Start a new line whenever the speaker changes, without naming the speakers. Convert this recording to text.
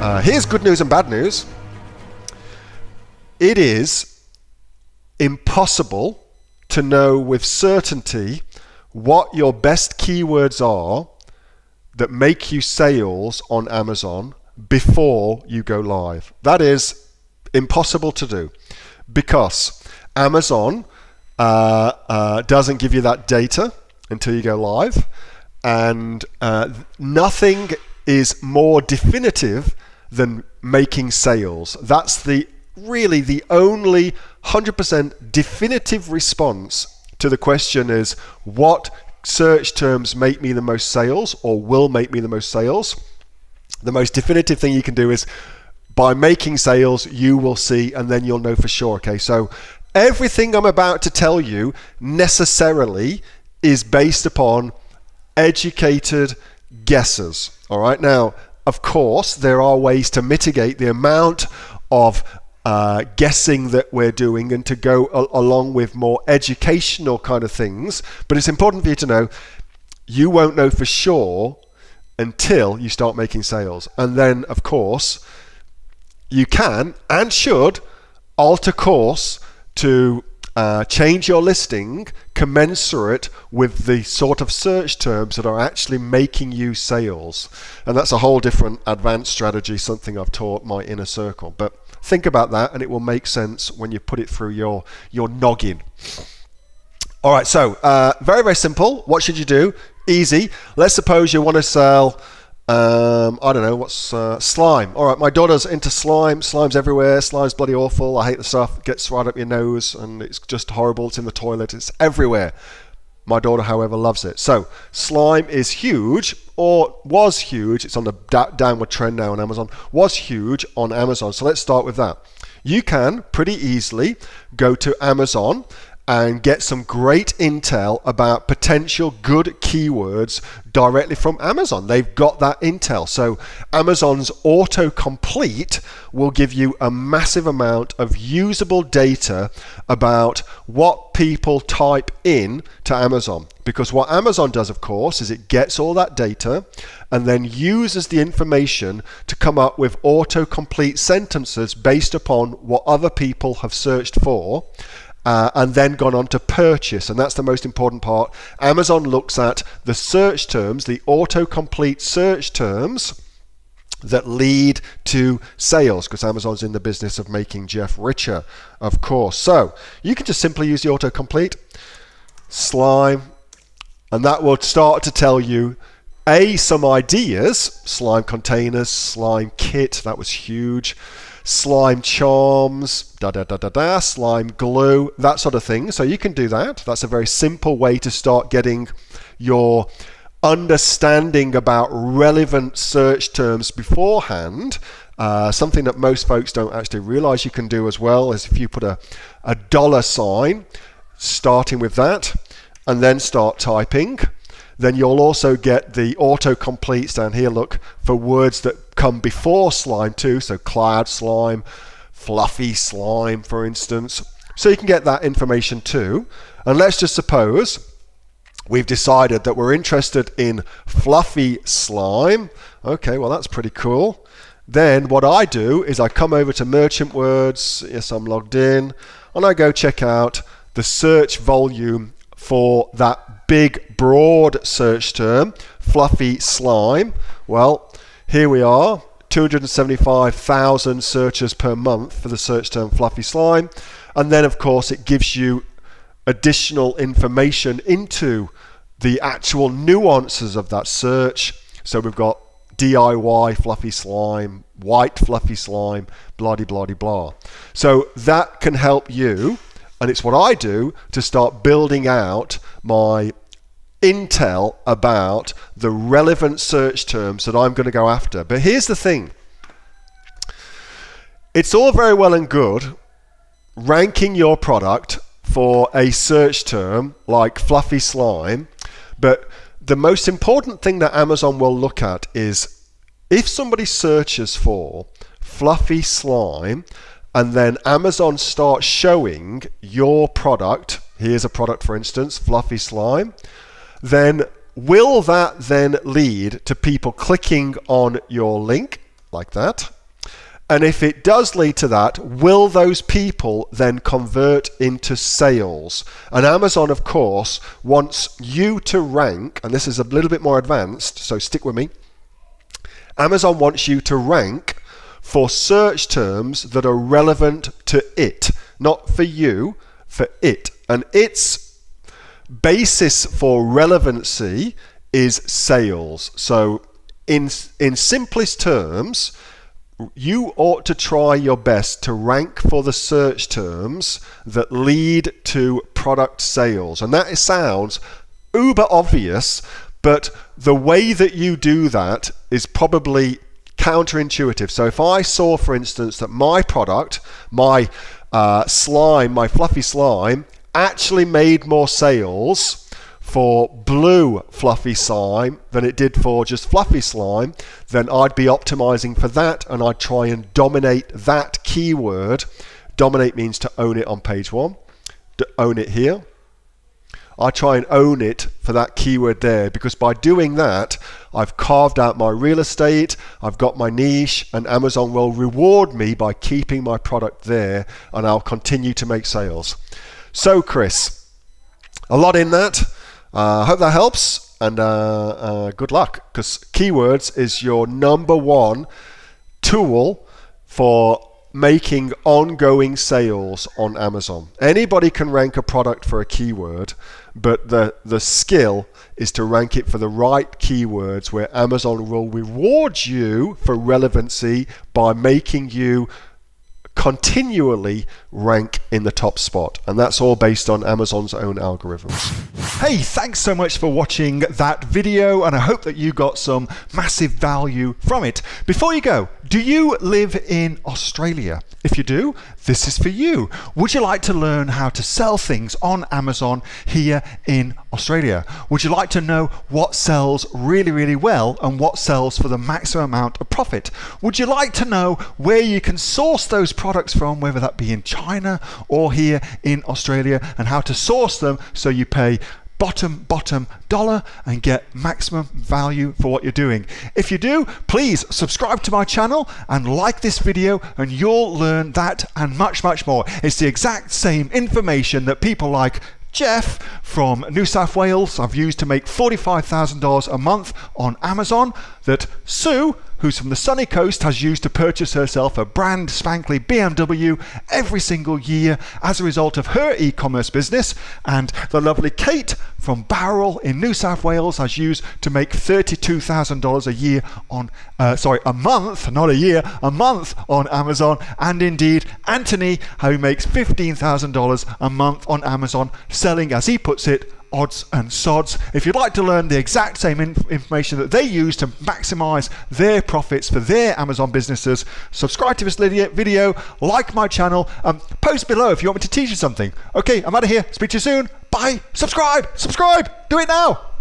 Here's good news and bad news. It is impossible to know with certainty what your best keywords are that make you sales on Amazon before you go live. That is impossible to do because Amazon doesn't give you that data until you go live, and nothing is more definitive than making sales. That's really the only 100% definitive response to the question is, what search terms make me the most sales or will make me the most sales? The most definitive thing you can do is by making sales, you will see, and then you'll know for sure. Okay, so everything I'm about to tell you necessarily is based upon educated guesses. All right, now, of course, there are ways to mitigate the amount of guessing that we're doing and to go along with more educational kind of things. But it's important for you to know you won't know for sure until you start making sales. And then, of course, you can and should alter course to change your listing commensurate with the sort of search terms that are actually making you sales. And that's a whole different advanced strategy, something I've taught my inner circle. But think about that and it will make sense when you put it through your noggin. All right, so very, very simple. What should you do? Easy. Let's suppose you want to sell, I don't know, what's slime. All right, my daughter's into slime. Slime's everywhere. Slime's bloody awful. I hate the stuff. It gets right up your nose and it's just horrible. It's in the toilet. It's everywhere. My daughter, however, loves it. So slime is huge, or was huge. It's on the downward trend now on Amazon. Was huge on Amazon. So let's start with that. You can pretty easily go to Amazon and get some great intel about potential good keywords directly from Amazon. They've got that intel. So Amazon's autocomplete will give you a massive amount of usable data about what people type in to Amazon. Because what Amazon does, of course, is it gets all that data and then uses the information to come up with autocomplete sentences based upon what other people have searched for. And then gone on to purchase, and that's the most important part. Amazon looks at the search terms, the autocomplete search terms that lead to sales, because Amazon's in the business of making Jeff richer, of course. So you can just simply use the autocomplete, slime, and that will start to tell you some ideas. Slime containers, slime kit, that was huge. Slime charms, slime glue, that sort of thing. So you can do that. That's a very simple way to start getting your understanding about relevant search terms beforehand. Something that most folks don't actually realize you can do as well is if you put a dollar sign starting with that and then start typing, then you'll also get the autocompletes down here, look, for words that come before slime too, so cloud slime, fluffy slime, for instance. So you can get that information too. And let's just suppose we've decided that we're interested in fluffy slime. Okay, well, that's pretty cool. Then what I do is I come over to Merchant Words. Yes, I'm logged in. And I go check out the search volume for that big, broad search term, fluffy slime. Well, here we are, 275,000 searches per month for the search term fluffy slime. And then, of course, it gives you additional information into the actual nuances of that search. So we've got DIY fluffy slime, white fluffy slime, blah, blah, blah, blah. So that can help you. And it's what I do to start building out my intel about the relevant search terms that I'm going to go after. But here's the thing. It's all very well and good ranking your product for a search term like fluffy slime, but the most important thing that Amazon will look at is if somebody searches for fluffy slime and then Amazon starts showing your product, here's a product for instance, fluffy slime, then will that then lead to people clicking on your link like that? And if it does lead to that, will those people then convert into sales? And Amazon, of course, wants you to rank, and this is a little bit more advanced, so stick with me. Amazon wants you to rank for search terms that are relevant to it, not for you, for it. And its basis for relevancy is sales. So in simplest terms, you ought to try your best to rank for the search terms that lead to product sales. And that sounds uber obvious, but the way that you do that is probably counterintuitive. So if I saw, for instance, that my product, my slime, my fluffy slime, actually made more sales for blue fluffy slime than it did for just fluffy slime, then I'd be optimizing for that, and I'd try and dominate that keyword. Dominate means to own it on page 1, to own it here. I try and own it for that keyword there, because by doing that, I've carved out my real estate, I've got my niche, and Amazon will reward me by keeping my product there, and I'll continue to make sales. So Chris, a lot in that. I hope that helps, and good luck, because keywords is your number one tool for making ongoing sales on Amazon. Anybody can rank a product for a keyword, but the skill is to rank it for the right keywords where Amazon will reward you for relevancy by making you continually rank in the top spot. And that's all based on Amazon's own algorithms.
Hey, thanks so much for watching that video, and I hope that you got some massive value from it. Before you go, do you live in Australia? If you do, this is for you. Would you like to learn how to sell things on Amazon here in Australia? Would you like to know what sells really, really well and what sells for the maximum amount of profit? Would you like to know where you can source those products from, whether that be in China or here in Australia, and how to source them so you pay bottom dollar and get maximum value for what you're doing? If you do, please subscribe to my channel and like this video, and you'll learn that and much more. It's the exact same information that people like Jeff from New South Wales I've used to make $45,000 a month on Amazon, that Sue, who's from the sunny coast, has used to purchase herself a brand spankly BMW every single year as a result of her e-commerce business, and the lovely Kate from Bowral in New South Wales has used to make $32,000 a year on a month, not a year, a month on Amazon, and indeed Anthony, who makes $15,000 a month on Amazon, selling, as he puts it, odds and sods. If you'd like to learn the exact same information that they use to maximize their profits for their Amazon businesses, subscribe to this video, like my channel, post below if you want me to teach you something. Okay, I'm out of here. Speak to you soon. Bye. Subscribe. Do it now.